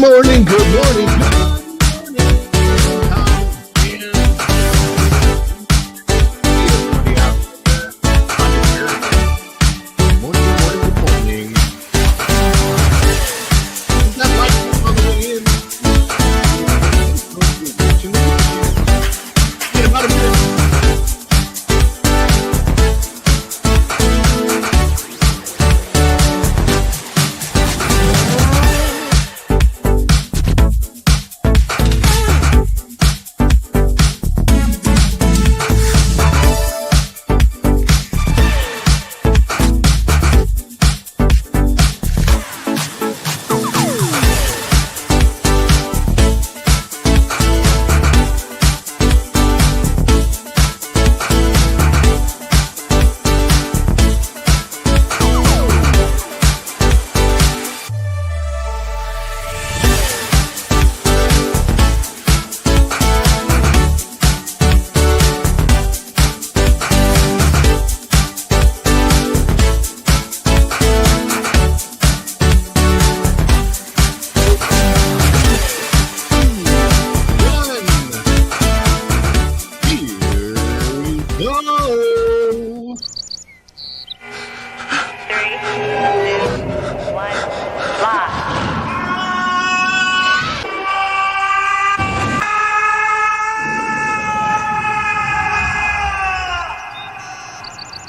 morning, good morning.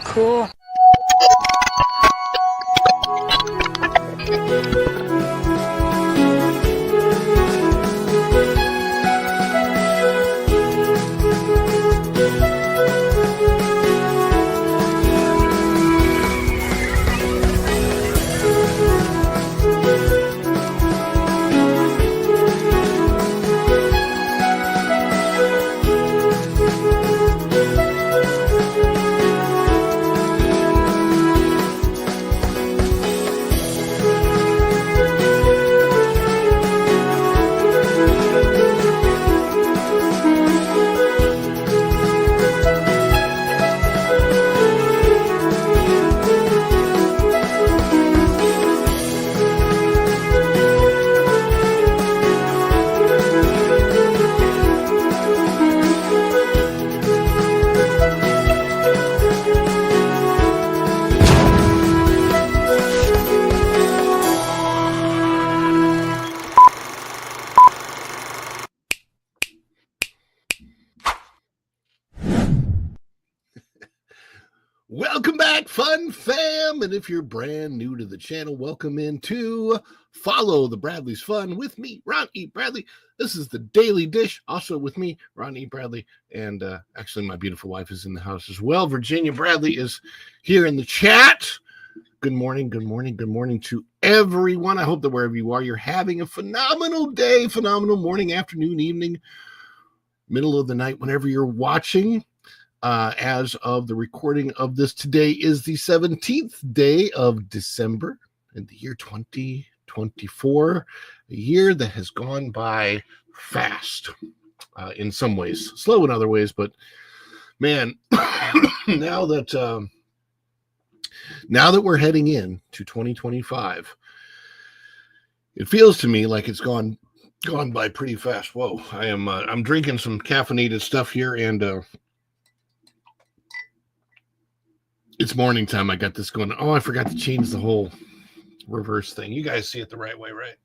Cool. Welcome back, fun fam, and if you're brand new to the channel, welcome in to Follow the Bradley's Fun with me, Ron E. Bradley. This is the Daily Dish, also with me, Ron E. Bradley, and actually my beautiful wife is in the house as well. Virginia Bradley is here in the chat. Good morning, good morning, good morning to everyone. I hope that wherever you are, you're having a phenomenal day, phenomenal morning, afternoon, evening, middle of the night, whenever you're watching. As of the recording of this, today is the 17th day of December in the year 2024, a year that has gone by fast in some ways, slow in other ways, but man, now that we're heading in to 2025, it feels to me like it's gone by pretty fast. Whoa, I'm drinking some caffeinated stuff here, and it's morning time. I got this going. Oh, I forgot to change the whole reverse thing. You guys see it the right way, right?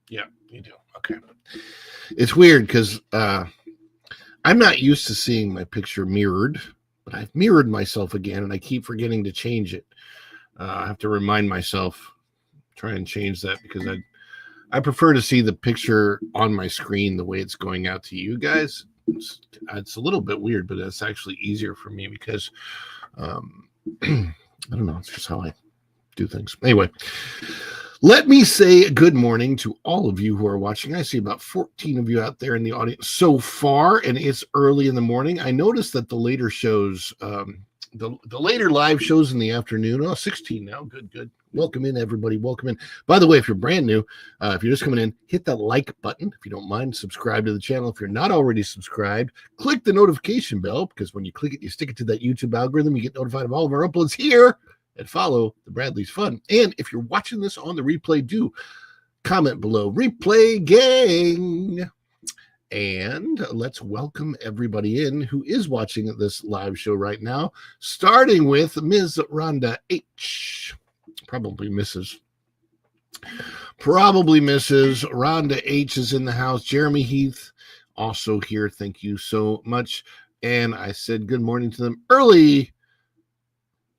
Yeah, you do. Okay. It's weird because I'm not used to seeing my picture mirrored, but I've mirrored myself again, and I keep forgetting to change it. I have to remind myself, try and change that, because I prefer to see the picture on my screen the way it's going out to you guys. It's a little bit weird, but it's actually easier for me because I don't know. It's just how I do things. Anyway, let me say good morning to all of you who are watching. I see about 14 of you out there in the audience so far, and it's early in the morning. I noticed that the later shows, the later live shows in the afternoon, 16 now. Good. Welcome in, everybody. Welcome in. By the way, if you're brand new, if you're just coming in, hit that like button. If you don't mind, subscribe to the channel. If you're not already subscribed, click the notification bell, because when you click it, you stick it to that YouTube algorithm. You get notified of all of our uploads here and Follow the Bradley's Fun. And if you're watching this on the replay, do comment below. Replay gang. And let's welcome everybody in who is watching this live show right now, starting with Ms. Rhonda H. Probably Mrs. Rhonda H is in the house. Jeremy Heath also here. Thank you so much. And I said good morning to them early.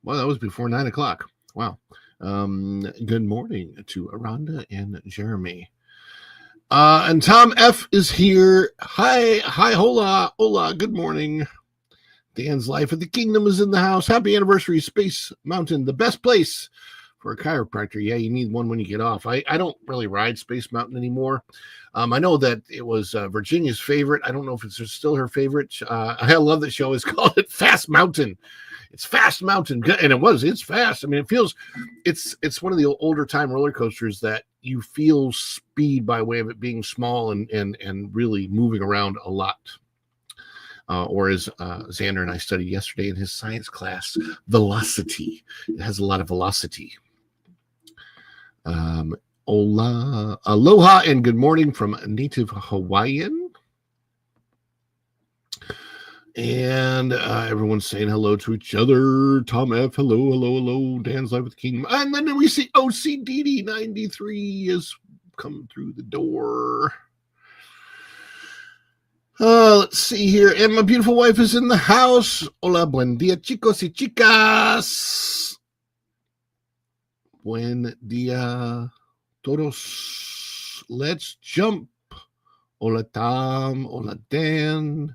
Well, that was before 9 o'clock. Wow. Good morning to Rhonda and Jeremy. And Tom F is here. Hi, hola, good morning. Dan's Life at the Kingdom is in the house. Happy anniversary, Space Mountain, the best place for a chiropractor. Yeah, you need one when you get off. I don't really ride Space Mountain anymore. I know that it was Virginia's favorite. I don't know if it's still her favorite. I love that she always called it Fast Mountain. It's Fast Mountain, and it's fast. I mean, it's one of the older time roller coasters that you feel speed by way of it being small and really moving around a lot. Or as Xander and I studied yesterday in his science class, velocity. It has a lot of velocity. Aloha and good morning from native Hawaiian. And everyone's saying hello to each other. Tom F, hello. Dan's Live with the Kingdom. And then we see OCDD 93 has come through the door. Let's see here. And my beautiful wife is in the house. Hola, buen dia, chicos y chicas. Buen dia, todos. Let's jump. Hola, Tom. Hola, Dan.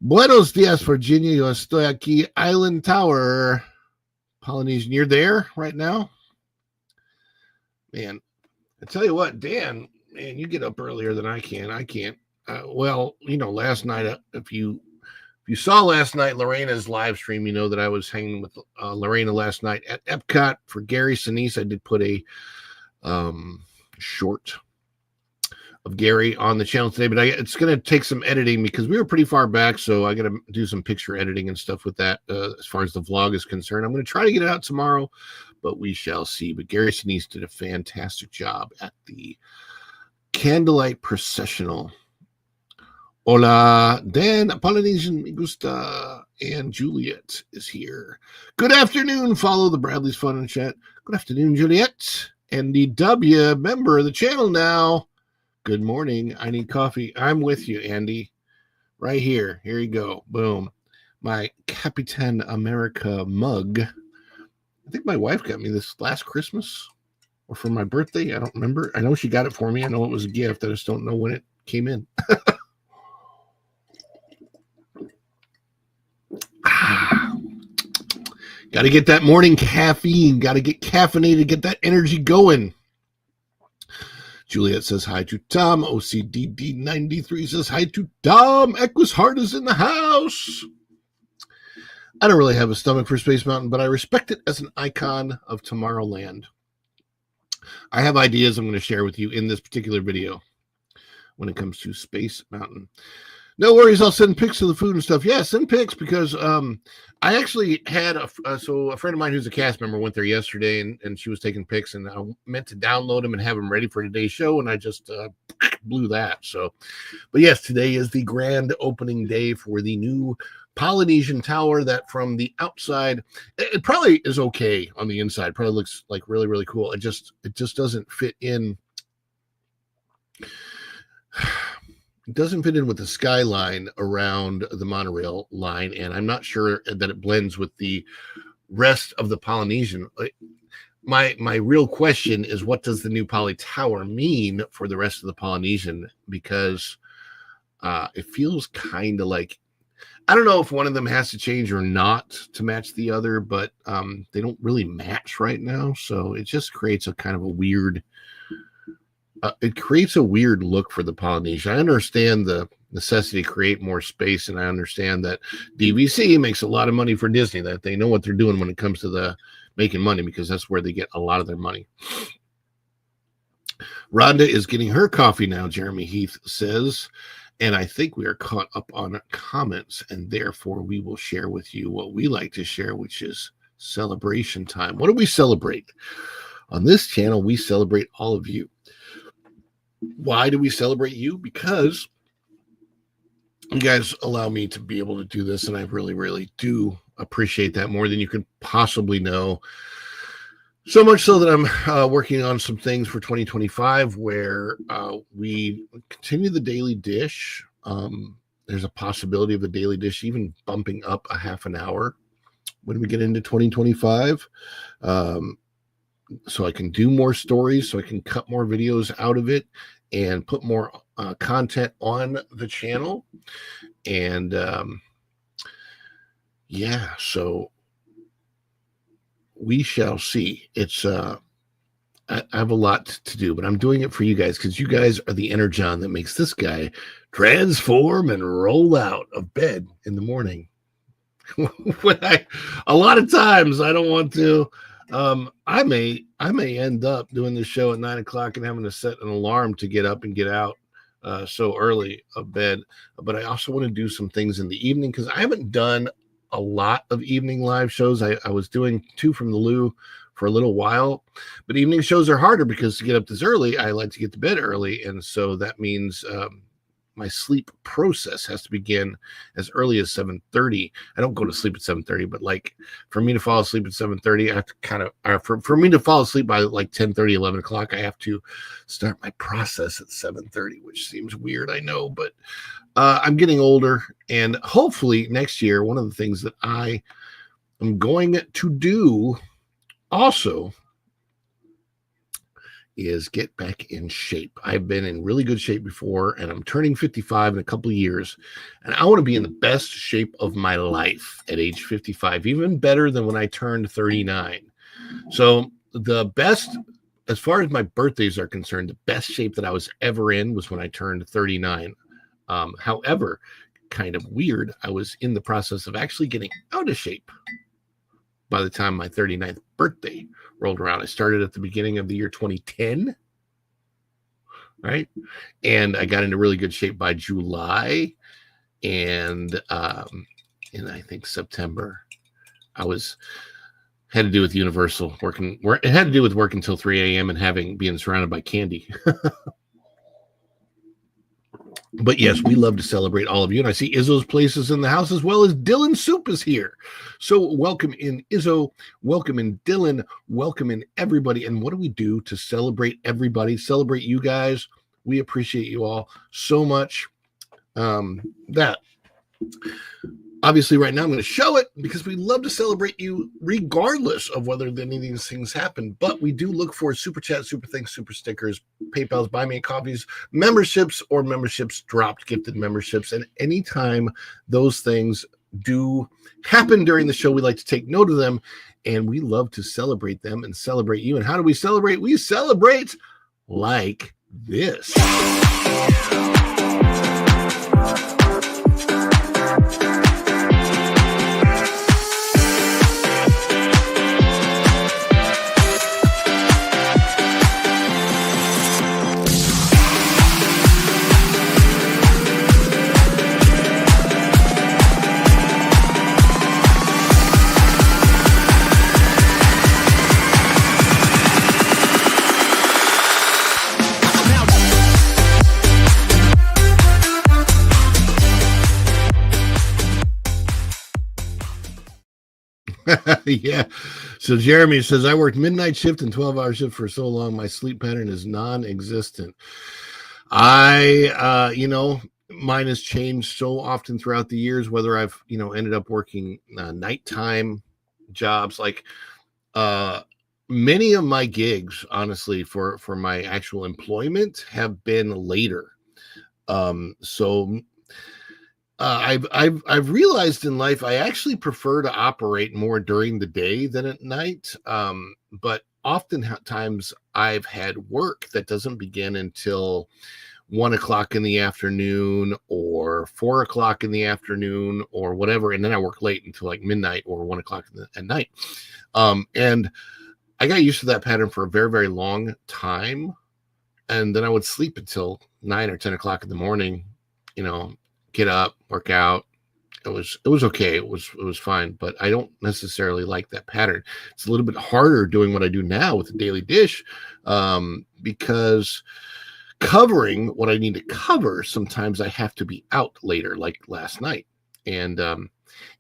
Buenos dias, Virginia. Yo estoy aquí, Island Tower. Polynesian, you're there right now? Man, I tell you what, Dan, man, you get up earlier than I can. I can't. Last night, if you saw last night Lorena's live stream, you know that I was hanging with Lorena last night at EPCOT for Gary Sinise. I did put a short of Gary on the channel today, but it's going to take some editing because we were pretty far back, so I got to do some picture editing and stuff with that as far as the vlog is concerned. I'm going to try to get it out tomorrow, but we shall see. But Gary Sinise did a fantastic job at the Candlelight Processional. Hola, Dan, Polynesian, me gusta, and Juliet is here. Good afternoon. Follow the Bradley's Fun and Chat. Good afternoon, Juliet. Andy W, member of the channel now. Good morning. I need coffee. I'm with you, Andy. Right here. Here you go. Boom. My Capitan America mug. I think my wife got me this last Christmas or for my birthday. I don't remember. I know she got it for me. I know it was a gift. I just don't know when it came in. Got to get that morning caffeine. Got to get caffeinated, get that energy going. Juliet says hi to Tom. OCDD 93 says hi to Tom. Equus Heart is in the house. I don't really have a stomach for Space Mountain, but I respect it as an icon of Tomorrowland. I have ideas I'm going to share with you in this particular video when it comes to Space Mountain. No worries, I'll send pics of the food and stuff. Yeah, send pics because I actually had a friend of mine who's a cast member went there yesterday and she was taking pics and I meant to download them and have them ready for today's show and I just blew that. So, but yes, today is the grand opening day for the new Polynesian Tower that from the outside, it probably is okay on the inside. Probably looks like really, really cool. It just doesn't fit in. It doesn't fit in with the skyline around the monorail line, and I'm not sure that it blends with the rest of the Polynesian. My real question is, what does the new Poly Tower mean for the rest of the Polynesian? Because it feels kind of like, I don't know if one of them has to change or not to match the other, but they don't really match right now. So it just creates a kind of a weird look for the Polynesian. I understand the necessity to create more space, and I understand that DVC makes a lot of money for Disney, that they know what they're doing when it comes to the making money, because that's where they get a lot of their money. Rhonda is getting her coffee now, Jeremy Heath says, and I think we are caught up on comments, and therefore we will share with you what we like to share, which is celebration time. What do we celebrate? On this channel, we celebrate all of you. Why do we celebrate you? Because you guys allow me to be able to do this, and I really, really do appreciate that more than you could possibly know. So much so that I'm working on some things for 2025 where we continue the daily dish. There's a possibility of the daily dish even bumping up a half an hour when we get into 2025. So I can do more stories, so I can cut more videos out of it and put more content on the channel. And yeah, so we shall see. It's I have a lot to do, but I'm doing it for you guys because you guys are the energon that makes this guy transform and roll out of bed in the morning. When a lot of times I don't want to. I may end up doing the show at 9 o'clock and having to set an alarm to get up and get out so early of bed. But I also want to do some things in the evening because I haven't done a lot of evening live shows. I was doing 2 from the loo for a little while, but evening shows are harder because to get up this early, I like to get to bed early. And so that means my sleep process has to begin as early as 7:30. I don't go to sleep at 7:30, but like for me to fall asleep at 7:30, I have to kind of, for me to fall asleep by like 10:30, 11 o'clock, I have to start my process at 7:30, which seems weird, I know, but I'm getting older, and hopefully next year, one of the things that I am going to do also is get back in shape. I've been in really good shape before, and I'm turning 55 in a couple of years, and I want to be in the best shape of my life at age 55, even better than when I turned 39. So the best, as far as my birthdays are concerned, the best shape that I was ever in was when I turned 39. However, kind of weird, I was in the process of actually getting out of shape by the time my 39th birthday rolled around. I started at the beginning of the year 2010, right? And I got into really good shape by July, and in I think September, I had to do with Universal working. It had to do with working until 3 a.m. and being surrounded by candy. But yes, we love to celebrate all of you. And I see Izzo's place is in the house, as well as Dylan Soup is here. So welcome in Izzo, welcome in Dylan, welcome in everybody. And what do we do to celebrate everybody, celebrate you guys? We appreciate you all so much. That obviously right now I'm going to show it because we love to celebrate you regardless of whether any of these things happen. But we do look for super chat, super thanks, super stickers, PayPal's, buy me coffees, memberships, or memberships dropped, gifted memberships. And anytime those things do happen during the show, we like to take note of them, and we love to celebrate them and celebrate you. And how do we celebrate? We celebrate like this. Yeah. So Jeremy says, I worked midnight shift and 12-hour shift for so long, my sleep pattern is non-existent. Mine has changed so often throughout the years, whether I've, ended up working nighttime jobs, like many of my gigs, honestly, for my actual employment have been later. I've realized in life I actually prefer to operate more during the day than at night. But oftentimes I've had work that doesn't begin until 1 o'clock in the afternoon or 4 o'clock in the afternoon or whatever, and then I work late until like midnight or 1 o'clock at night. And I got used to that pattern for a very, very long time, and then I would sleep until 9 or 10 o'clock in the morning. Get up, work out. It was okay. It was fine, but I don't necessarily like that pattern. It's a little bit harder doing what I do now with the daily dish, because covering what I need to cover, sometimes I have to be out later, like last night. And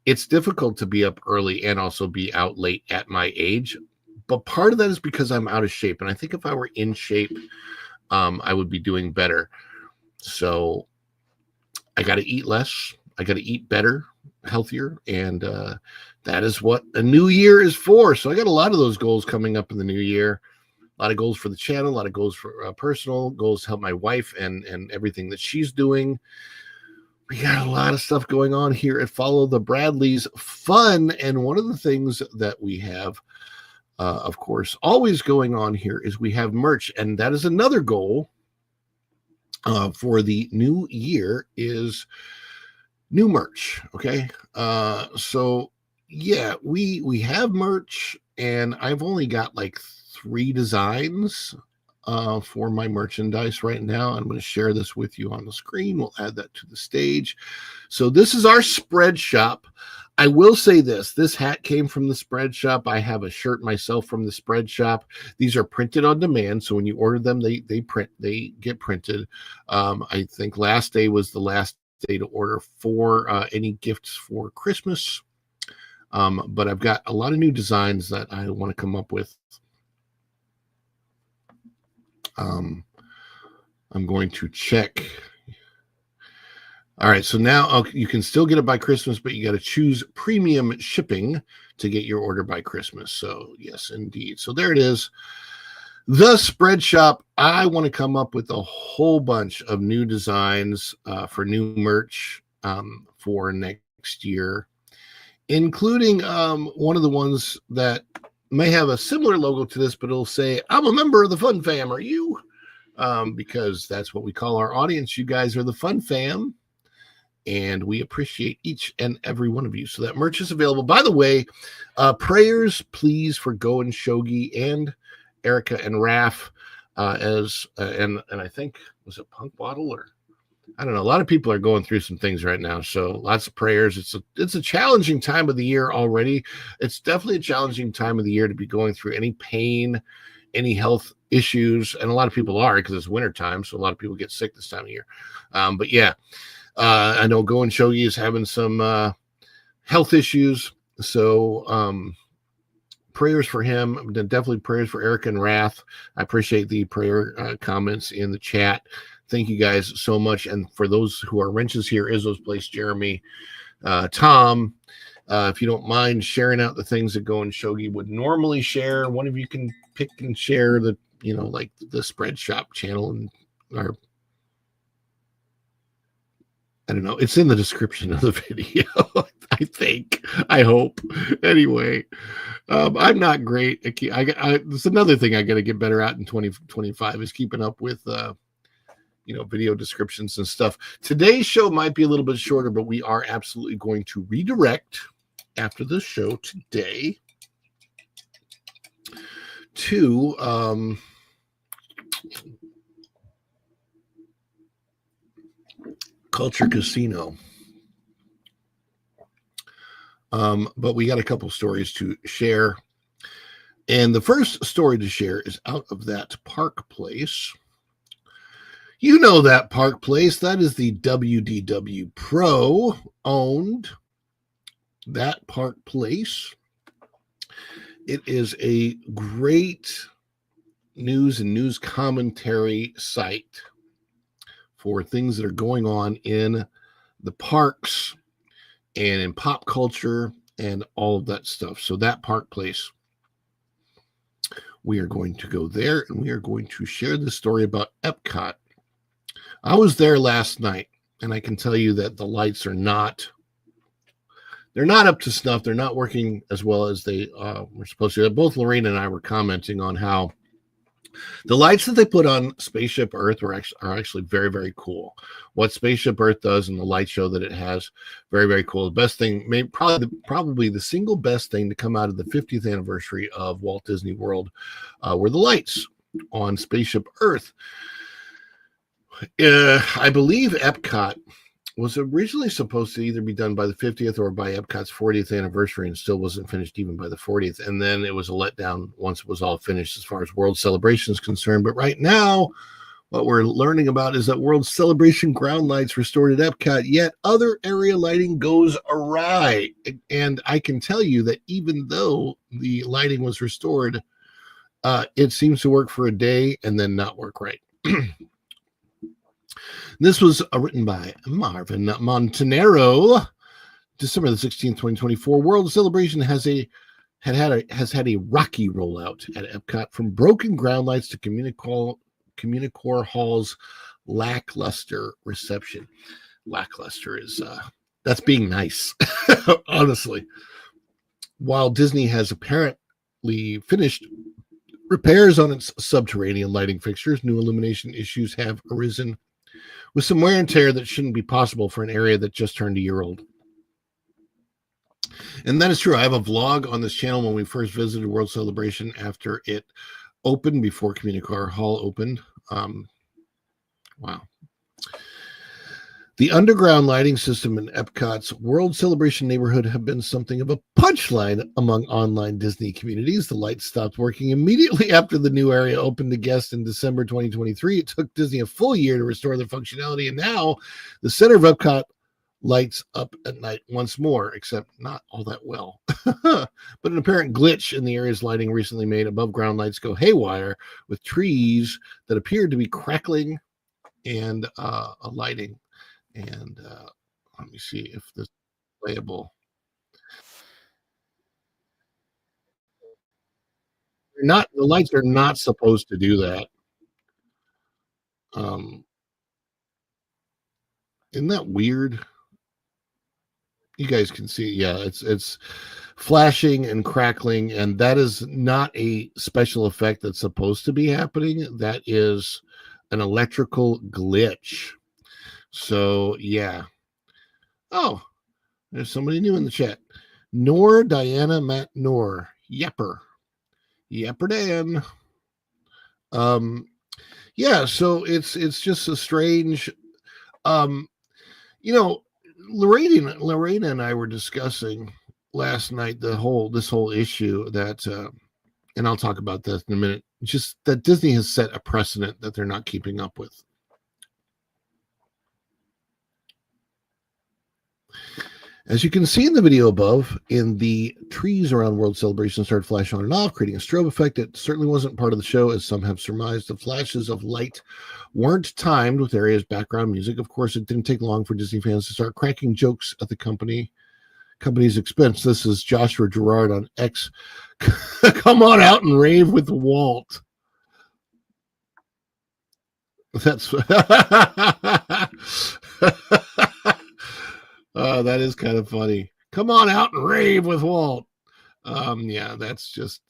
it's difficult to be up early and also be out late at my age. But part of that is because I'm out of shape. And I think if I were in shape, I would be doing better. So I got to eat less. I got to eat better, healthier. And that is what a new year is for. So I got a lot of those goals coming up in the new year. A lot of goals for the channel, a lot of goals for personal goals to help my wife and everything that she's doing. We got a lot of stuff going on here at Follow the Bradleys Fun. And one of the things that we have, of course, always going on here is we have merch. And that is another goal for the new year is new merch. Okay. So yeah, we have merch, and I've only got like 3 designs for my merchandise right now. I'm going to share this with you on the screen. We'll add that to the stage. So this is our spread shop. I will say this hat came from the spread shop. I have a shirt myself from the spread shop. These are printed on demand. So when you order them, they get printed. I think last day was the last day to order for any gifts for Christmas. But I've got a lot of new designs that I want to come up with. I'm going to check. All right, so now you can still get it by Christmas, but you got to choose premium shipping to get your order by Christmas. So yes, indeed. So there it is. The spread shop. I want to come up with a whole bunch of new designs for new merch for next year, including one of the ones that may have a similar logo to this, but it'll say, I'm a member of the Fun Fam. Are you? Because that's what we call our audience. You guys are the Fun Fam, and we appreciate each and every one of you. So that merch is available. By the way, prayers, please, for Go and Shogi and Erica and Raph, and I think, was it Punk Bottle, or I don't know. A lot of people are going through some things right now, so lots of prayers. It's a challenging time of the year already. It's definitely a challenging time of the year to be going through any pain, any health issues, and a lot of people are, because it's wintertime, so a lot of people get sick this time of year. But yeah, I know Go and Shogi is having some health issues, so prayers for him. Definitely prayers for Eric and Wrath. I appreciate the prayer comments in the chat. Thank you guys so much. And for those who are wrenches here, Izzo's Place, Jeremy, Tom, if you don't mind sharing out the things that Go and Shogi would normally share, one of you can pick and share the, like the spread shop channel, and our, I don't know, it's in the description of the video. I hope. Anyway, I'm not great. It's another thing I got to get better at in 2025 is keeping up with, video descriptions and stuff. Today's show might be a little bit shorter, but we are absolutely going to redirect after the show today to Culture Casino. But we got a couple stories to share. And the first story to share is out of that Park Place. You know that Park Place. That is the WDW Pro owned. That Park Place. It is a great news and news commentary site for things that are going on in the parks and in pop culture and all of that stuff. So that Park Place. We are going to go there, and we are going to share the story about EPCOT. I was there last night, and I can tell you that the lights are not up to snuff. They're not working as well as they were supposed to. Both Lorraine and I were commenting on how the lights that they put on Spaceship Earth are actually very, very cool. What Spaceship Earth does and the light show that it has, very, very cool. The best thing, probably the single best thing to come out of the 50th anniversary of Walt Disney World were the lights on Spaceship Earth. I believe EPCOT was originally supposed to either be done by the 50th or by EPCOT's 40th anniversary, and still wasn't finished even by the 40th. And then it was a letdown once it was all finished as far as World Celebration is concerned. But right now, What we're learning about is that World Celebration ground lights restored at Epcot, yet other area lighting goes awry. And I can tell you that even though the lighting was restored, it seems to work for a day and then not work right. This was written by Marvin Montanero, December the 16th, 2024. World Celebration has had a rocky rollout at Epcot, from broken ground lights to Communicore Hall's lackluster reception. Lackluster is that's being nice, honestly. While Disney has apparently finished repairs on its subterranean lighting fixtures, new illumination issues have arisen with some wear and tear that shouldn't be possible for an area that just turned a year old. And that is true. I have a vlog on this channel when we first visited World Celebration after it opened, before Communicore Hall opened. Wow. The underground lighting system in Epcot's World Celebration neighborhood have been something of a punchline among online Disney communities. The lights stopped working immediately after the new area opened to guests in December 2023. It took Disney a full year to restore their functionality, and now the center of Epcot lights up at night once more, except not all that well. But an apparent glitch in the area's lighting recently made above ground lights go haywire, with trees that appeared to be crackling and lighting. And let me see if this is playable. The lights are not supposed to do that. Isn't that weird? You guys can see, yeah, it's flashing and crackling, and that is not a special effect that's supposed to be happening. That is an electrical glitch. So yeah. Oh, there's somebody new in the chat. Nor Diana Matt Nor Yepper Dan. Yeah, so it's just a strange, Lorena and I were discussing last night this whole issue that, and I'll talk about that in a minute, just that Disney has set a precedent that they're not keeping up with. As you can see in the video above, in the trees around World Celebration started flashing on and off, creating a strobe effect. It certainly wasn't part of the show, as some have surmised. The flashes of light weren't timed with area's background music. Of course, it didn't take long for Disney fans to start cracking jokes at the company's expense. This is Joshua Gerard on X. Come on out and rave with Walt. That's that is kind of funny. Come on out and rave with Walt. Yeah, that's just,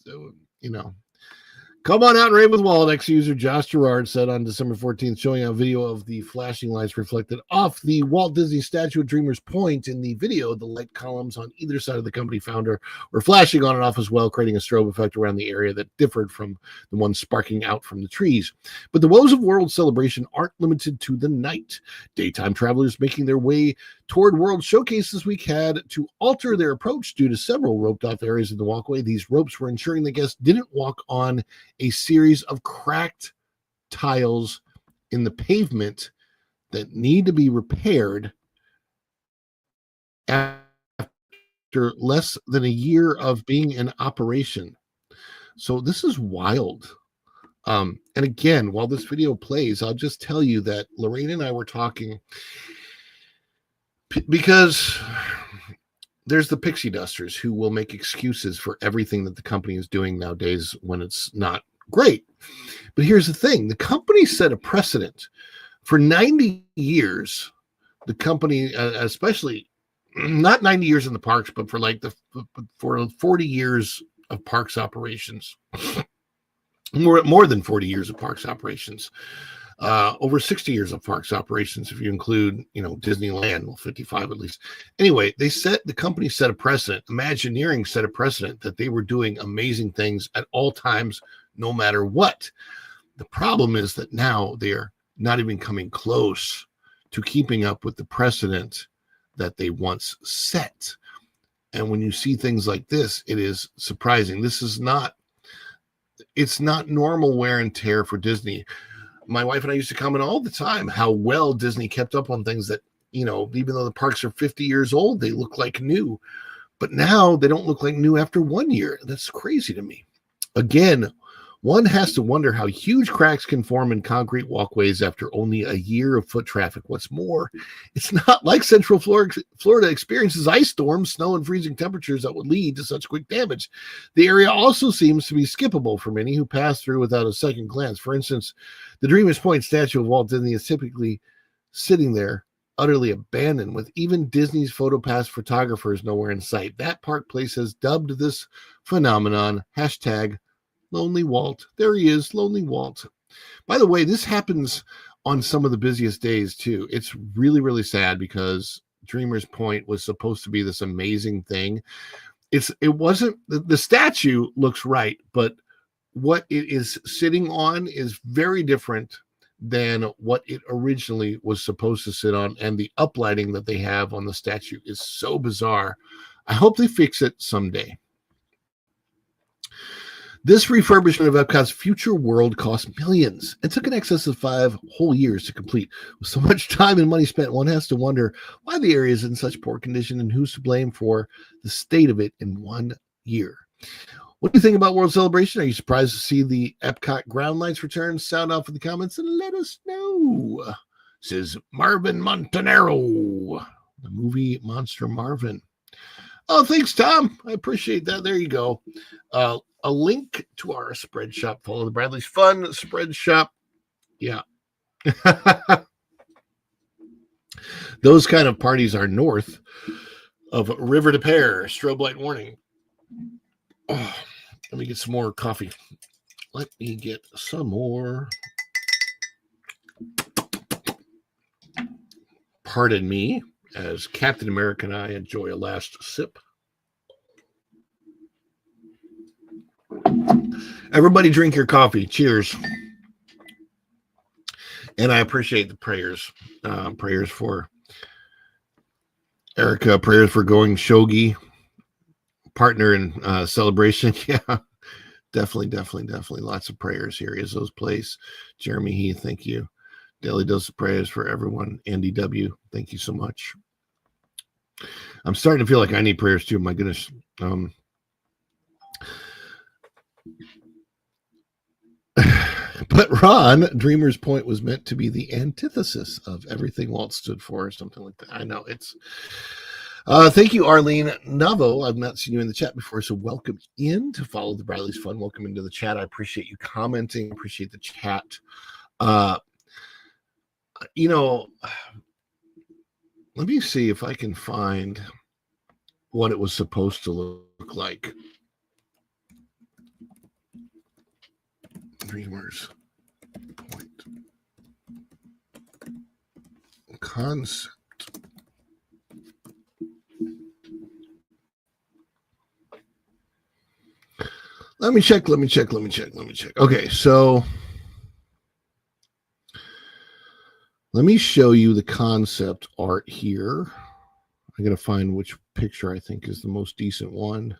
come on out and rave with Walt, ex-user Josh Gerard said on December 14th, showing a video of the flashing lights reflected off the Walt Disney statue at Dreamer's Point. In the video, the light columns on either side of the company founder were flashing on and off as well, creating a strobe effect around the area that differed from the one sparking out from the trees. But the woes of World Celebration aren't limited to the night. Daytime travelers making their way toward World Showcase this week had to alter their approach due to several roped-off areas in the walkway. These ropes were ensuring the guests didn't walk on a series of cracked tiles in the pavement that need to be repaired after less than a year of being in operation. So this is wild. And again, while this video plays, I'll just tell you that Lorraine and I were talking, because there's the pixie dusters who will make excuses for everything that the company is doing nowadays when it's not great. But here's the thing. The company set a precedent. For 90 years, the company, especially not 90 years in the parks, but for 40 years of parks operations, more than 40 years of parks operations, over 60 years of parks operations, if you include, Disneyland, well, 55 at least. Anyway, the company set a precedent. Imagineering set a precedent that they were doing amazing things at all times, no matter what. The problem is that now they're not even coming close to keeping up with the precedent that they once set. And when you see things like this, it is surprising. It's not normal wear and tear for Disney. My wife and I used to comment all the time how well Disney kept up on things that, even though the parks are 50 years old, they look like new. But now they don't look like new after 1 year. That's crazy to me. Again, one has to wonder how huge cracks can form in concrete walkways after only a year of foot traffic. What's more, it's not like Central Florida experiences ice storms, snow, and freezing temperatures that would lead to such quick damage. The area also seems to be skippable for many who pass through without a second glance. For instance, the Dreamers Point statue of Walt Disney is typically sitting there utterly abandoned, with even Disney's PhotoPass photographers nowhere in sight. That park place has dubbed this phenomenon hashtag Lonely Walt. There he is, Lonely Walt. By the way, this happens on some of the busiest days too. It's really, really sad because Dreamers Point was supposed to be this amazing thing. It wasn't. The statue looks right, but what it is sitting on is very different than what it originally was supposed to sit on, and the uplighting that they have on the statue is so bizarre. I hope they fix it someday. This refurbishment of Epcot's future world cost millions and took in excess of 5 whole years to complete. With so much time and money spent, one has to wonder why the area is in such poor condition and who's to blame for the state of it in 1 year. What do you think about World Celebration? Are you surprised to see the Epcot ground lights return? Sound off in the comments and let us know. Says Marvin Montanaro, the movie Monster Marvin. Oh, thanks, Tom. I appreciate that. There you go. A link to our spread shop. Follow the Bradley's Fun spread shop. Yeah. Those kind of parties are north of River de Pear. Strobe light warning. Oh, let me get some more coffee. Let me get some more. Pardon me, as Captain America and I enjoy a last sip. Everybody drink your coffee. Cheers. And I appreciate the prayers. Prayers for Erica. Prayers for going shogi. Partner in celebration. Yeah, definitely. Lots of prayers here. Izzo's Place. Jeremy Heath, thank you. Daily dose of prayers for everyone. Andy W., thank you so much. I'm starting to feel like I need prayers too. My goodness. But Ron, Dreamer's Point was meant to be the antithesis of everything Walt stood for, or something like that. I know it's. Thank you, Arlene Navo. I've not seen you in the chat before, so welcome in to follow the Bradley's Fun. Welcome into the chat. I appreciate you commenting. Appreciate the chat. Let me see if I can find what it was supposed to look like. Dreamers Point concept. Let me check. Okay, so let me show you the concept art here. I'm going to find which picture I think is the most decent one.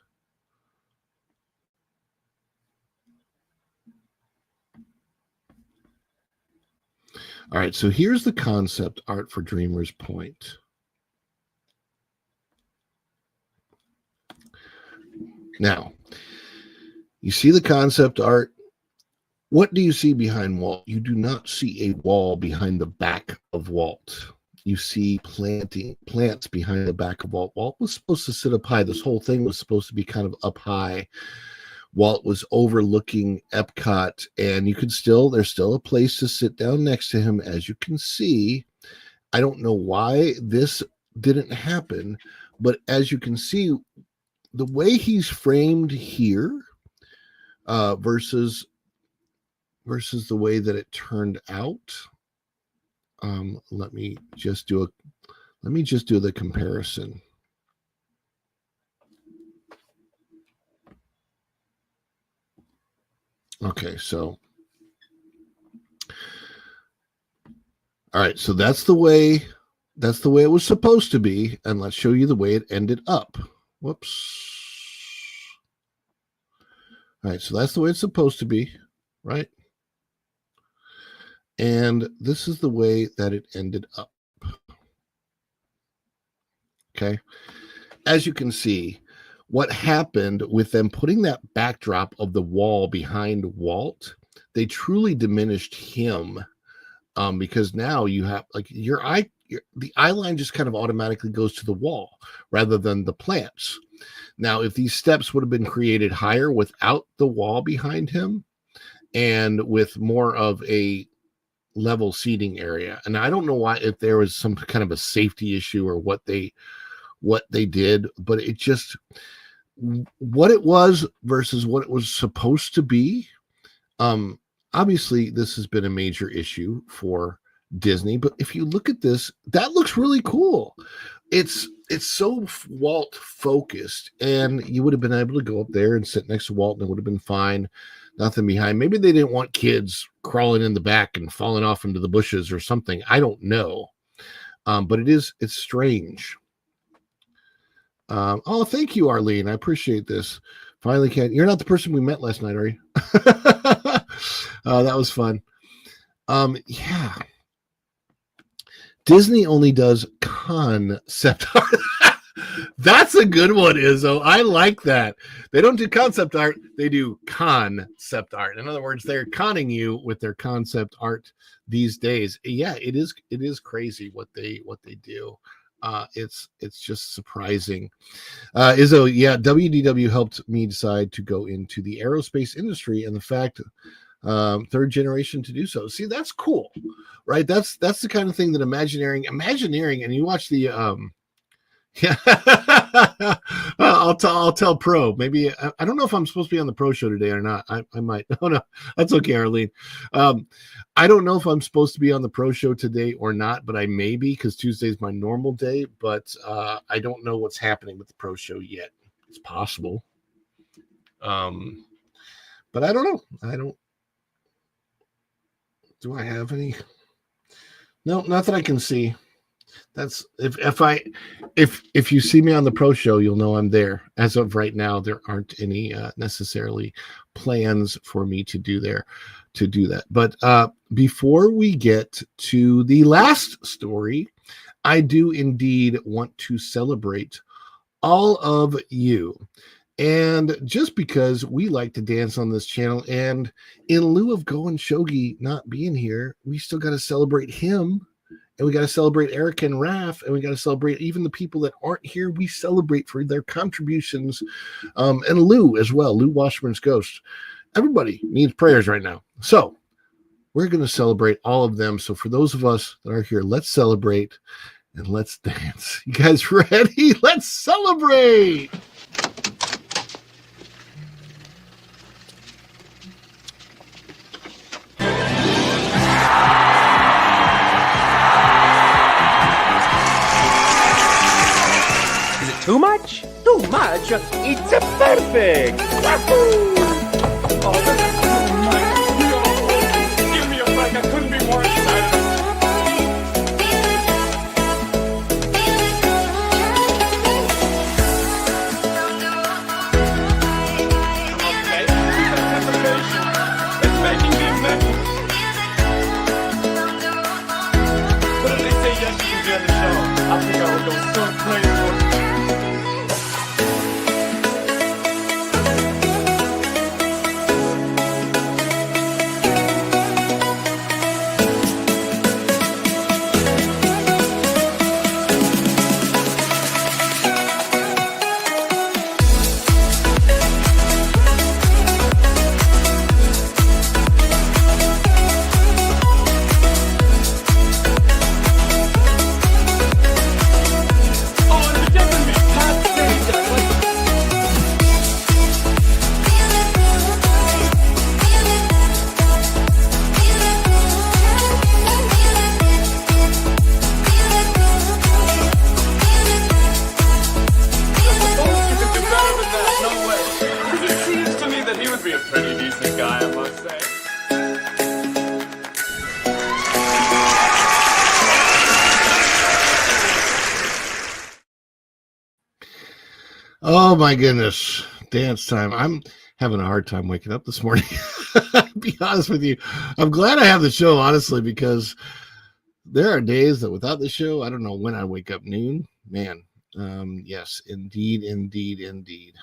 All right, so here's the concept art for Dreamer's Point. Now, you see the concept art. What do you see behind Walt? You do not see a wall behind the back of Walt. You see plants behind the back of Walt. Walt was supposed to sit up high. This whole thing was supposed to be kind of up high. Walt was overlooking Epcot, and there's still a place to sit down next to him, as you can see. I don't know why this didn't happen, but as you can see, the way he's framed here versus the way that it turned out. Let me just do the comparison. Okay, so all right, so that's the way it was supposed to be, and let's show you the way it ended up. Whoops. All right, so that's the way it's supposed to be, right? And this is the way that it ended up. Okay. As you can see, what happened with them putting that backdrop of the wall behind Walt, they truly diminished him, because now you have like the eye line just kind of automatically goes to the wall rather than the plants. Now, if these steps would have been created higher without the wall behind him and with more of a level seating area, and I don't know why, if there was some kind of a safety issue or what they did, but it just, what it was versus what it was supposed to be. Obviously, this has been a major issue for Disney, but if you look at this, that looks really cool. It's so Walt focused, and you would have been able to go up there and sit next to Walt, and it would have been fine. Nothing behind. Maybe they didn't want kids crawling in the back and falling off into the bushes or something. I don't know. But it's strange. Oh, thank you, Arlene. I appreciate this. Finally, you're not the person we met last night, are you? That was fun. Yeah. Disney only does concept art. That's a good one, Izzo. I like that. They don't do concept art. They do concept art. In other words, they're conning you with their concept art these days. Yeah, it is crazy what they do. It's just surprising. Izzo, yeah, WDW helped me decide to go into the aerospace industry, and the fact, third generation to do so. See, that's cool, right? That's the kind of thing that Imagineering, and you watch the yeah. I'll tell Pro. Maybe I don't know if I'm supposed to be on the Pro show today or not. I might. Oh no, that's okay, Arlene. I don't know if I'm supposed to be on the Pro show today or not, but I may be, because Tuesday's my normal day. But I don't know what's happening with the Pro show yet. It's possible. But I don't know. Do I have any? No, not that I can see. That's if you see me on the Pro show, you'll know I'm there. As of right now, there aren't any necessarily plans for me to do that. But before we get to the last story, I do indeed want to celebrate all of you. And just because we like to dance on this channel, and in lieu of Goen Shogi not being here, we still got to celebrate him. And we got to celebrate Eric and Raph, and we got to celebrate even the people that aren't here. We celebrate for their contributions, and Lou as well. Lou Washburn's Ghost. Everybody needs prayers right now. So we're going to celebrate all of them. So for those of us that are here, let's celebrate and let's dance. You guys ready? Let's celebrate. Too much? Too much? It's a perfect! Wahoo! Oh, give me a break. I couldn't be more excited. Okay, anticipation is making me mental. But if they say yes, you can be on the show, I think I would go so crazy. Oh my goodness. Dance time. I'm having a hard time waking up this morning. Be honest with you, I'm glad I have the show, honestly, because there are days that without the show, I don't know when I wake up noon. Man, yes, indeed, indeed, indeed.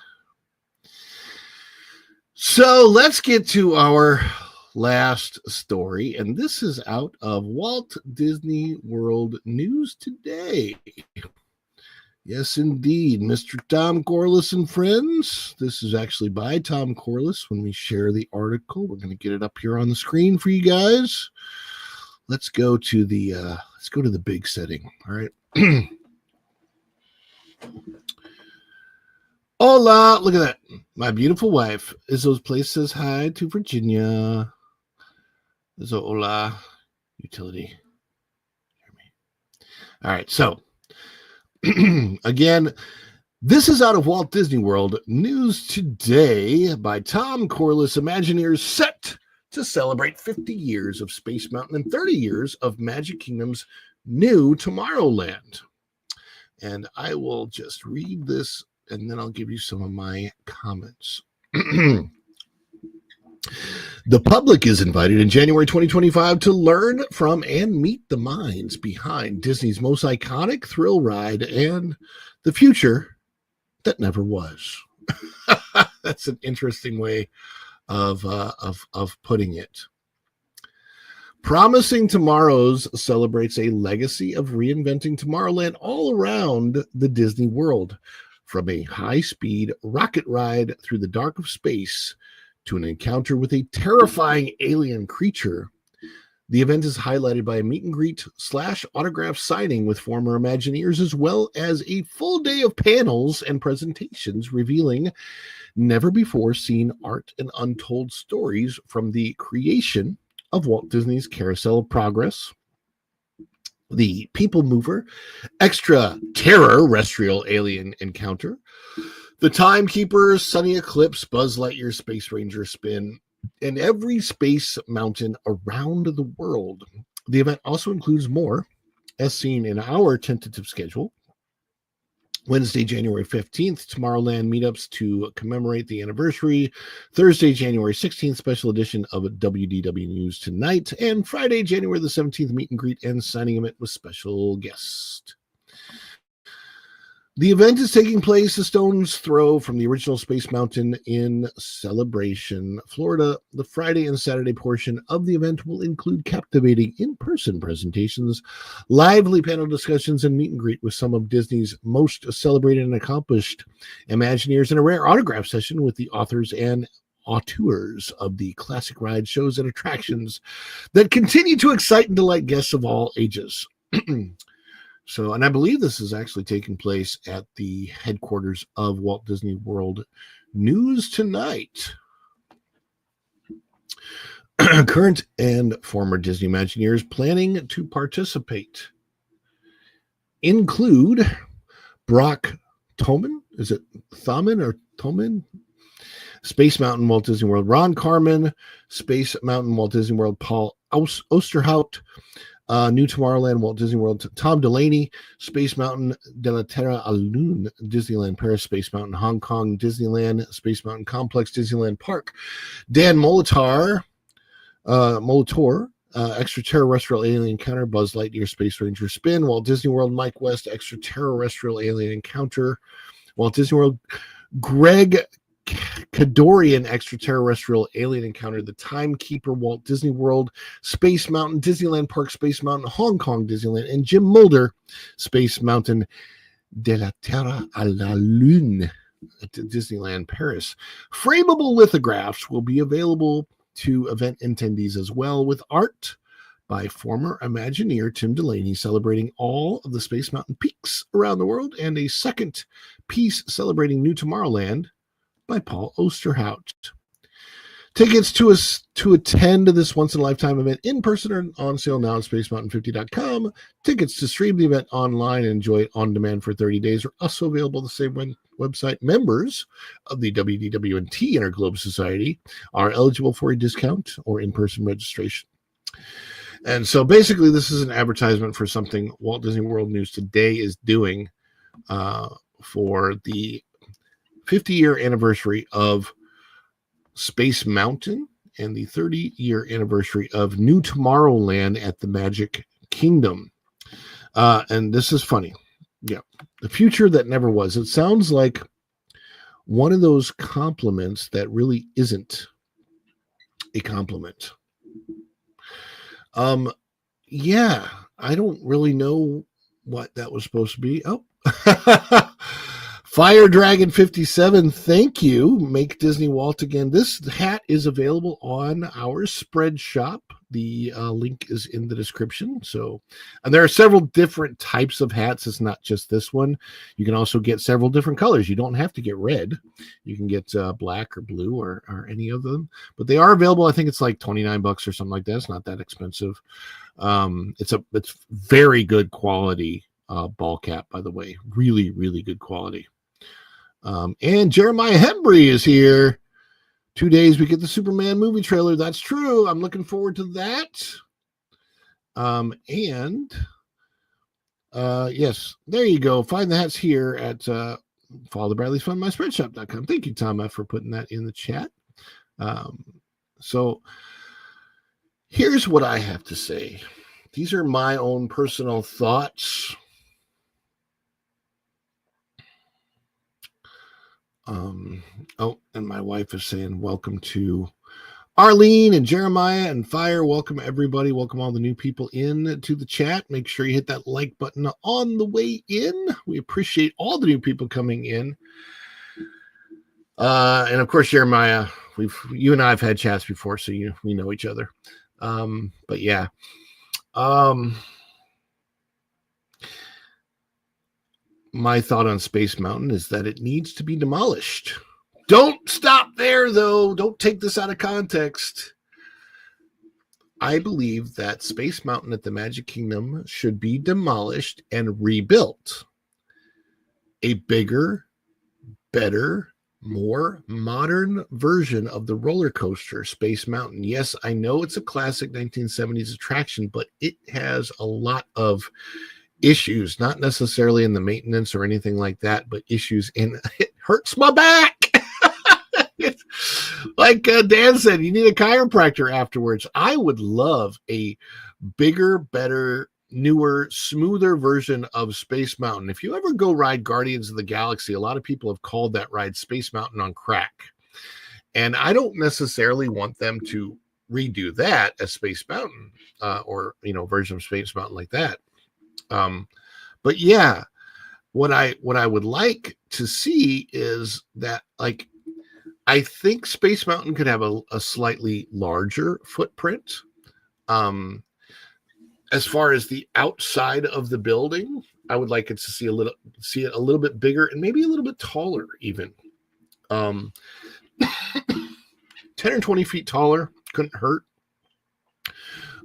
So let's get to our last story, and this is out of Walt Disney World News Today. Yes, indeed, Mr. Tom Corliss and friends. This is actually by Tom Corliss. When we share the article, we're going to get it up here on the screen for you guys. Let's go to the big setting. All right. Hola, look at that. My beautiful wife. Izzo's place says hi to Virginia. Izzo, hola. Utility. Hear me. All right, so again, this is out of Walt Disney World News Today by Tom Corliss. Imagineers set to celebrate 50 years of Space Mountain and 30 years of Magic Kingdom's new Tomorrowland. And I will just read this, and then I'll give you some of my comments. The public is invited in January 2025 to learn from and meet the minds behind Disney's most iconic thrill ride and the future that never was. That's an interesting way of putting it. Promising Tomorrows celebrates a legacy of reinventing Tomorrowland all around the Disney world, from a high-speed rocket ride through the dark of space to an encounter with a terrifying alien creature. The event is highlighted by a meet and greet / autograph signing with former Imagineers, as well as a full day of panels and presentations revealing never before seen art and untold stories from the creation of Walt Disney's Carousel of Progress, the People Mover, extraterrestrial alien encounter, the Timekeeper, Sunny Eclipse, Buzz Lightyear Space Ranger spin, and every space mountain around the world. The event also includes more, as seen in our tentative schedule. Wednesday, January 15th, Tomorrowland meetups to commemorate the anniversary. Thursday, January 16th, special edition of WDW News Tonight. And Friday, January the 17th, meet and greet and signing event with special guest. The event is taking place a stone's throw from the original Space Mountain in Celebration, Florida. The Friday and Saturday portion of the event will include captivating in-person presentations, lively panel discussions, and meet and greet with some of Disney's most celebrated and accomplished Imagineers, and a rare autograph session with the authors and auteurs of the classic ride shows and attractions that continue to excite and delight guests of all ages. So, and I believe this is actually taking place at the headquarters of Walt Disney World News Tonight. Current and former Disney Imagineers planning to participate include Brock Toman, is it Thoman or Toman? Space Mountain, Walt Disney World, Ron Carmen, Space Mountain, Walt Disney World, Paul Osterhout, New Tomorrowland, Walt Disney World, Tom Delaney, Space Mountain, De la Terra a Lune, Disneyland Paris, Space Mountain, Hong Kong, Disneyland, Space Mountain Complex, Disneyland Park, Dan Molitor, Extraterrestrial Alien Encounter, Buzz Lightyear Space Ranger Spin, Walt Disney World, Mike West, Extraterrestrial Alien Encounter, Walt Disney World, Greg Kadorian, Extraterrestrial Alien Encounter, the Timekeeper, Walt Disney World, Space Mountain, Disneyland Park, Space Mountain, Hong Kong, Disneyland, and Jim Mulder, Space Mountain, De la Terra a la Lune at Disneyland Paris. Frameable lithographs will be available to event attendees as well, with art by former Imagineer Tim Delaney celebrating all of the Space Mountain peaks around the world, and a second piece celebrating New Tomorrowland by Paul Osterhout. Tickets to attend this once-in-a-lifetime event in person are on sale now at spacemountain50.com. Tickets to stream the event online and enjoy it on demand for 30 days are also available on the same website. Members of the WDW&T Interglobe Society are eligible for a discount or in-person registration. And so basically this is an advertisement for something Walt Disney World News Today is doing for the 50-year anniversary of Space Mountain and the 30-year anniversary of New Tomorrowland at the Magic Kingdom. And this is funny. Yeah. The future that never was. It sounds like one of those compliments that really isn't a compliment. Yeah, I don't really know what that was supposed to be. Oh, Fire Dragon 57, thank you. Make Disney Walt again. This hat is available on our spread shop. The link is in the description. So, and there are several different types of hats. It's not just this one. You can also get several different colors. You don't have to get red. You can get black or blue or any of them. But they are available. I think it's like $29 or something like that. It's not that expensive. It's very good quality ball cap, by the way. Really, really good quality. And Jeremiah Hembry is here. 2 days we get the Superman movie trailer. That's true. I'm looking forward to that. Yes, there you go. Find the hats here at Follow the Bradley's Fun, myspreadshop.com. Thank you, Tom F, for putting that in the chat. So here's what I have to say. These are my own personal thoughts. Oh, and my wife is saying welcome to Arlene and Jeremiah and Fire. Welcome everybody. Welcome all the new people in to the chat. Make sure you hit that like button on the way in. We appreciate all the new people coming in. And of course, Jeremiah, you and I have had chats before, so we know each other. But yeah. My thought on Space Mountain is that it needs to be demolished. Don't stop there, though. Don't take this out of context. I believe that Space Mountain at the Magic Kingdom should be demolished and rebuilt. A bigger, better, more modern version of the roller coaster, Space Mountain. Yes, I know it's a classic 1970s attraction, but it has a lot of issues, not necessarily in the maintenance or anything like that, but issues in it hurts my back. Like Dan said, you need a chiropractor afterwards. I would love a bigger, better, newer, smoother version of Space Mountain. If you ever go ride Guardians of the Galaxy, a lot of people have called that ride Space Mountain on crack. And I don't necessarily want them to redo that as Space Mountain or, version of Space Mountain like that. But yeah, what I would like to see is that, like, I think Space Mountain could have a slightly larger footprint. As far as the outside of the building, I would like it to see it a little bit bigger and maybe a little bit taller even. 10 or 20 feet taller couldn't hurt.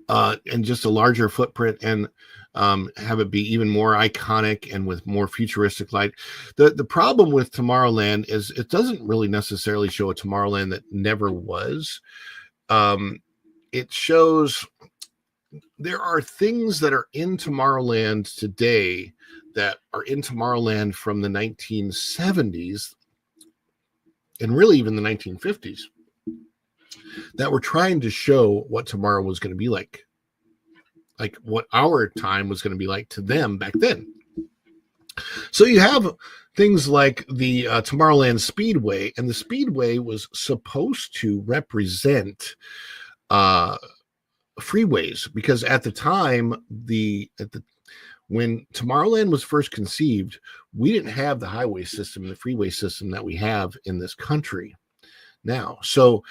And just a larger footprint and have it be even more iconic and with more futuristic light. The problem with Tomorrowland is it doesn't really necessarily show a Tomorrowland that never was. It shows there are things that are in Tomorrowland today that are in Tomorrowland from the 1970s and really even the 1950s that were trying to show what tomorrow was going to be like what our time was going to be like to them back then. So you have things like the Tomorrowland Speedway, and the Speedway was supposed to represent freeways, because at the time, when Tomorrowland was first conceived, we didn't have the highway system, the freeway system that we have in this country now. So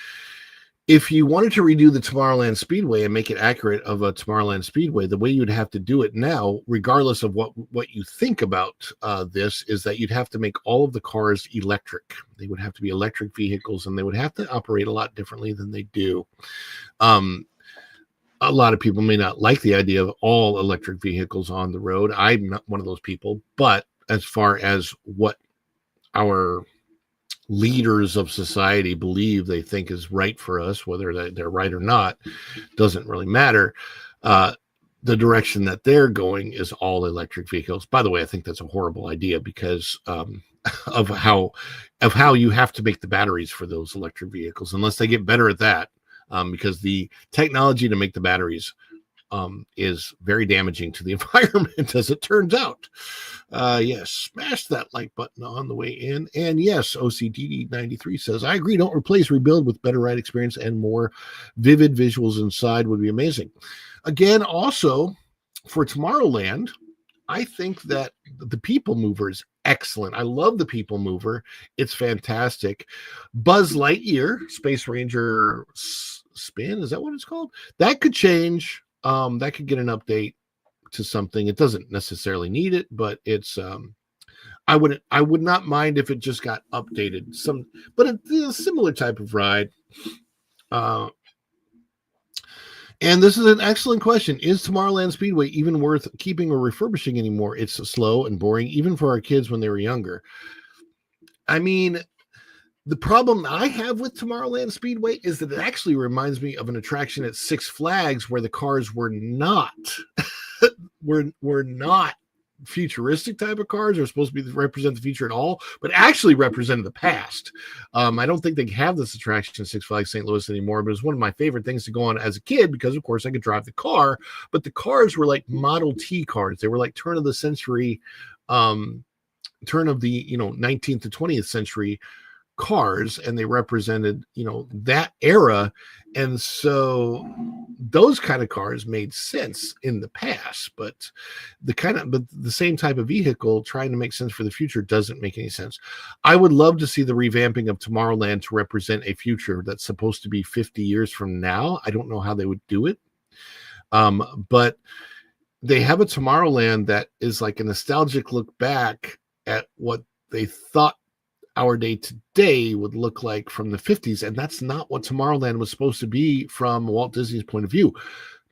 if you wanted to redo the Tomorrowland Speedway and make it accurate of a Tomorrowland Speedway, the way you'd have to do it now, regardless of what you think about this, is that you'd have to make all of the cars electric. They would have to be electric vehicles, and they would have to operate a lot differently than they do. A lot of people may not like the idea of all electric vehicles on the road. I'm not one of those people, but as far as what our leaders of society believe they think is right for us, whether they're right or not, doesn't really matter. The direction that they're going is all electric vehicles. By the way, I think that's a horrible idea because of how you have to make the batteries for those electric vehicles. Unless they get better at that, because the technology to make the batteries is very damaging to the environment, as it turns out. Yes, smash that like button on the way in. And yes, OCDD93 says, I agree. Don't replace, rebuild with better ride experience and more vivid visuals inside would be amazing. Again, also for Tomorrowland, I think that the People Mover is excellent. I love the People Mover. It's fantastic. Buzz Lightyear, Space Ranger Spin, is that what it's called? That could change. That could get an update to something. It doesn't necessarily need it, but it's I would not mind if it just got updated. But it's a similar type of ride. And this is an excellent question. Is Tomorrowland Speedway even worth keeping or refurbishing anymore? It's slow and boring, even for our kids when they were younger. I mean, the problem I have with Tomorrowland Speedway is that it actually reminds me of an attraction at Six Flags where the cars were not were not futuristic type of cars. They're supposed to be represent the future at all, but actually represented the past. I don't think they have this attraction at Six Flags St. Louis anymore, but it was one of my favorite things to go on as a kid because, of course, I could drive the car, but the cars were like Model T cars. They were like turn of the 19th to 20th century cars, and they represented that era, and so those kind of cars made sense in the past, but the same type of vehicle trying to make sense for the future doesn't make any sense. I would love to see the revamping of Tomorrowland to represent a future that's supposed to be 50 years from now. I don't know how they would do it, but they have a Tomorrowland that is like a nostalgic look back at what they thought our day today would look like from the 50s. And that's not what Tomorrowland was supposed to be from Walt Disney's point of view.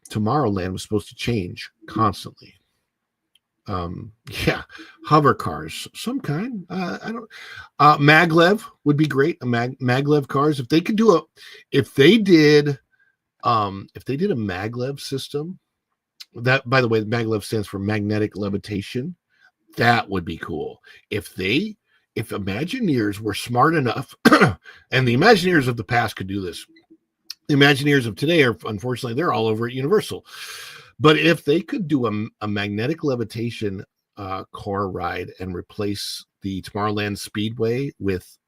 Tomorrowland was supposed to change constantly. Hover cars, some kind. I don't. Maglev would be great. Maglev cars. If they did a Maglev system, that, by the way, Maglev stands for magnetic levitation. That would be cool. If Imagineers were smart enough, and the Imagineers of the past could do this. The Imagineers of today are, unfortunately, they're all over at Universal. But if they could do a magnetic levitation car ride and replace the Tomorrowland Speedway with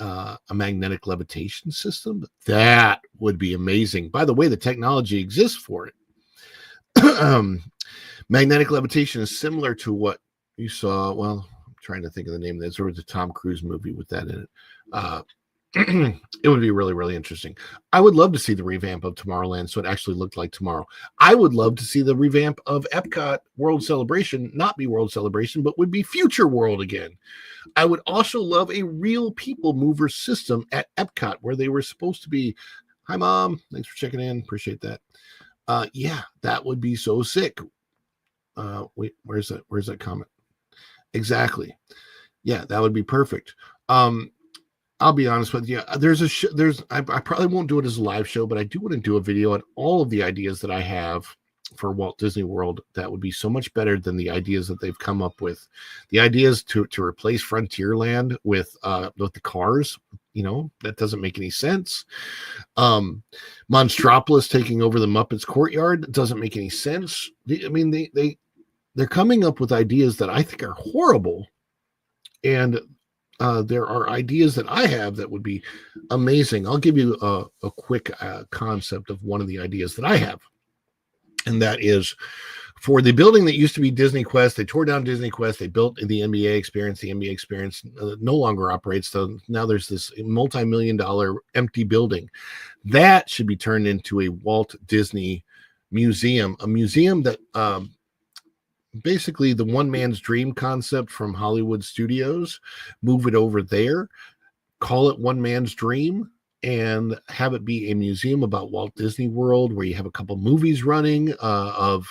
a magnetic levitation system, that would be amazing. By the way, the technology exists for it. Magnetic levitation is similar to what you saw. Well, I'm trying to think of the name of this. There was a Tom Cruise movie with that in it. It would be really, really interesting. I would love to see the revamp of Tomorrowland so it actually looked like tomorrow. I would love to see the revamp of EPCOT World Celebration not be World Celebration, but would be Future World again. I would also love a real people mover system at EPCOT where they were supposed to be. Hi, Mom. Thanks for checking in. Appreciate that. That would be so sick. Wait, where's that comment? Exactly. Yeah, that would be perfect. I'll be honest with you. I probably won't do it as a live show, but I do want to do a video on all of the ideas that I have for Walt Disney World. That would be so much better than the ideas that they've come up with. The ideas to replace Frontierland with the cars, that doesn't make any sense. Monstropolis taking over the Muppets courtyard doesn't make any sense. I mean, they're coming up with ideas that I think are horrible, and there are ideas that I have that would be amazing. I'll give you a quick concept of one of the ideas that I have. And that is for the building that used to be Disney Quest. They tore down Disney Quest. They built the NBA experience. The NBA experience no longer operates. So now there's this multi-million-dollar empty building. That should be turned into a Walt Disney museum, a museum that basically the one man's dream concept from Hollywood studios, move it over there, call it One Man's Dream, and have it be a museum about Walt Disney World where you have a couple movies running of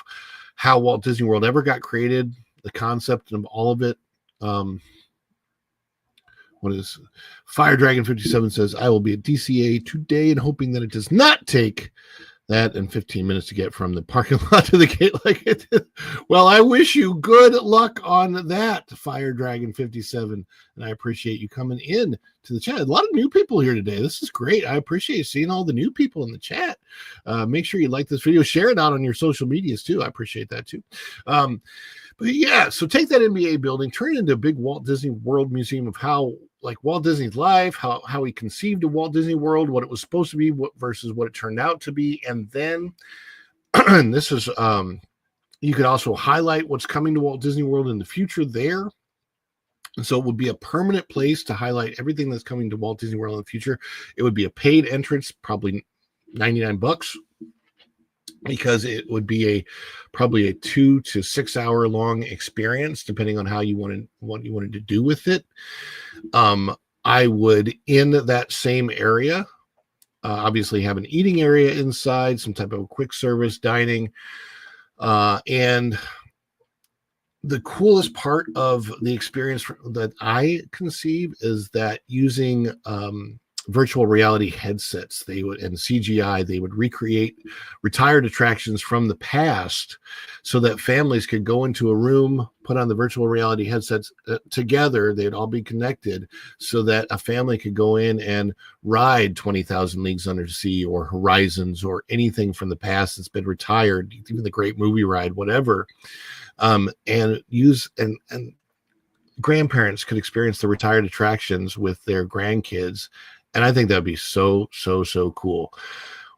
how Walt Disney World ever got created, the concept of all of it. What is Fire Dragon 57 says, I will be at DCA today and hoping that it does not take That and 15 minutes to get from the parking lot to the gate like it did. Well, I wish you good luck on that, Fire Dragon 57. And I appreciate you coming in to the chat. A lot of new people here today. This is great. I appreciate seeing all the new people in the chat. Make sure you like this video. Share it out on your social medias too. I appreciate that too. But yeah, so take that NBA building, turn it into a big Walt Disney World museum of how, like, Walt Disney's life, how he conceived of Walt Disney World, what it was supposed to be versus what it turned out to be. And then, and this is, you could also highlight what's coming to Walt Disney World in the future there. And so it would be a permanent place to highlight everything that's coming to Walt Disney World in the future. It would be a paid entrance, probably $99, because it would be probably a 2 to 6 hour long experience, depending on how you wanted, what you wanted to do with it. I would, in that same area, obviously have an eating area inside, some type of quick service dining. And the coolest part of the experience that I conceive is that using virtual reality headsets, they would, and CGI, they would recreate retired attractions from the past so that families could go into a room, put on the virtual reality headsets together. They'd all be connected so that a family could go in and ride 20,000 Leagues Under the Sea or Horizons or anything from the past that's been retired, even the Great Movie Ride, whatever, and use, and grandparents could experience the retired attractions with their grandkids. And I think that'd be so cool.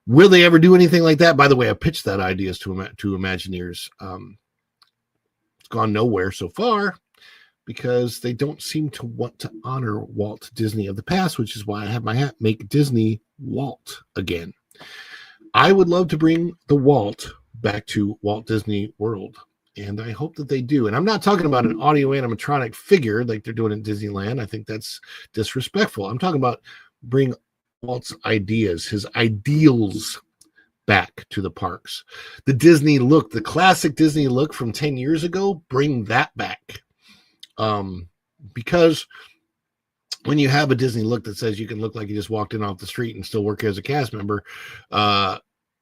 Will they ever do anything like that? By the way, I pitched that idea to Imagineers. It's gone nowhere so far because they don't seem to want to honor Walt Disney of the past, which is why I have my hat, Make Disney Walt again. I would love to bring the Walt back to Walt Disney World, and I hope that they do. And I'm not talking about an audio animatronic figure like they're doing in Disneyland. I think that's disrespectful. I'm talking about bring Walt's ideas, his ideals back to the parks. The Disney look, the classic Disney look from 10 years ago, bring that back. Because when you have a Disney look that says you can look like you just walked in off the street and still work as a cast member,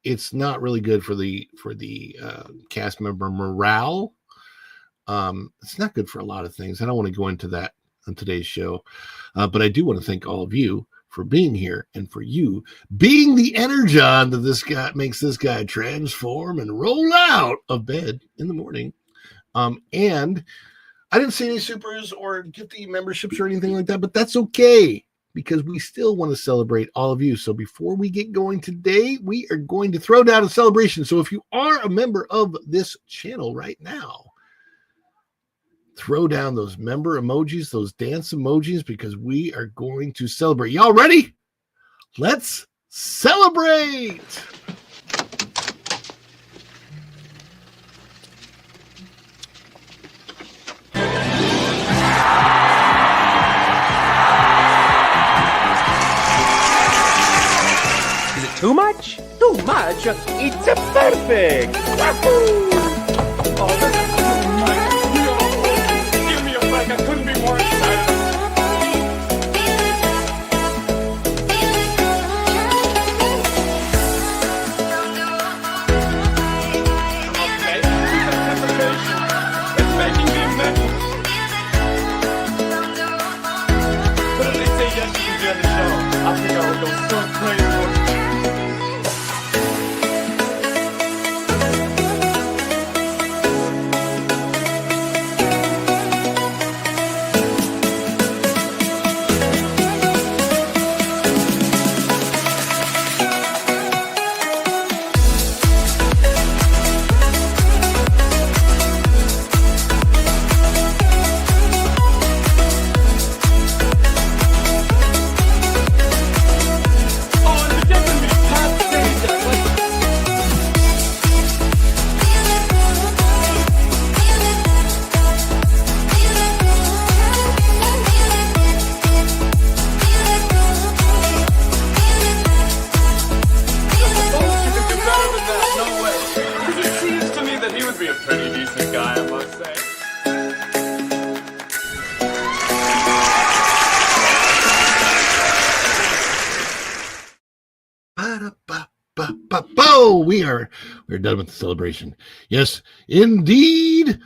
it's not really good for the cast member morale. It's not good for a lot of things. I don't want to go into that on today's show, but I do want to thank all of you for being here and for you being the energon that this guy makes this guy transform and roll out of bed in the morning. And I didn't see any supers or gifty memberships or anything like that, but that's okay, because we still want to celebrate all of you. So before we get going today, we are going to throw down a celebration. So if you are a member of this channel right now, throw down those member emojis, those dance emojis, because we are going to celebrate. Y'all ready? Let's celebrate. Is it too much? Too much? It's a perfect! Wahoo! Oh, that's too much. Give me a break. I couldn't be more excited. Okay, anticipation. It's making me mental. But if they say yes, you can be on the show. I think I would go so crazy. we're done with the celebration. Yes, indeed.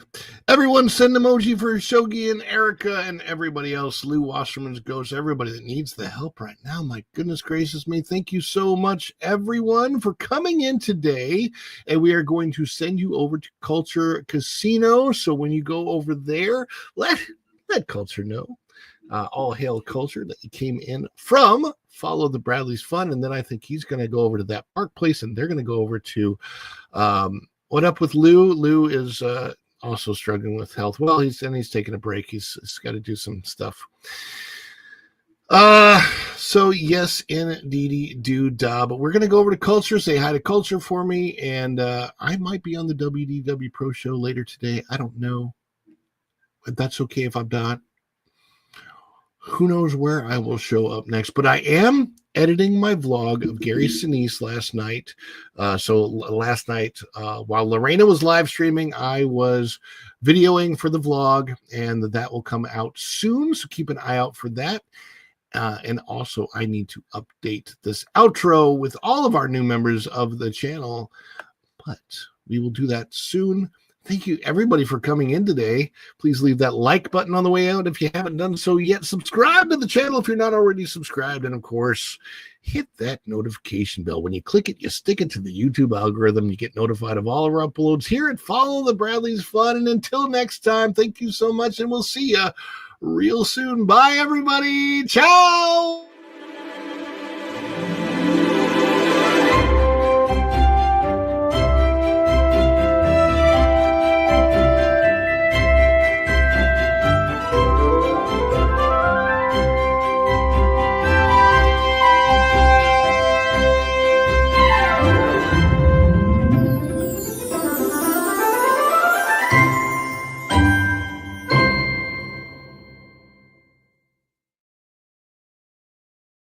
Everyone send emoji for Shogi and Erica and everybody else. Lou Wasserman's Ghost, everybody that needs the help right now. My goodness gracious me. Thank you so much, everyone, for coming in today. And we are going to send you over to Culture Casino. So when you go over there, let Culture know. All hail Culture that you came in from. Follow the Bradley's Fun, and then I think he's going to go over to that park place, and they're going to go over to what up with Lou. Lou is also struggling with health. Well, he's taking a break. He's got to do some stuff. So yes, indeedy do da. But we're going to go over to Culture. Say hi to Culture for me, and I might be on the WDW Pro Show later today. I don't know, but that's okay if I'm not. Who knows where I will show up next, but I am editing my vlog of Gary Sinise last night. So last night, while Lorena was live streaming, I was videoing for the vlog, and that will come out soon. So keep an eye out for that. And also I need to update this outro with all of our new members of the channel, but we will do that soon. Thank you, everybody, for coming in today. Please leave that like button on the way out if you haven't done so yet. Subscribe to the channel if you're not already subscribed. And, of course, hit that notification bell. When you click it, you stick it to the YouTube algorithm. You get notified of all our uploads here at Follow the Bradley's Fun. And until next time, thank you so much, and we'll see you real soon. Bye, everybody. Ciao.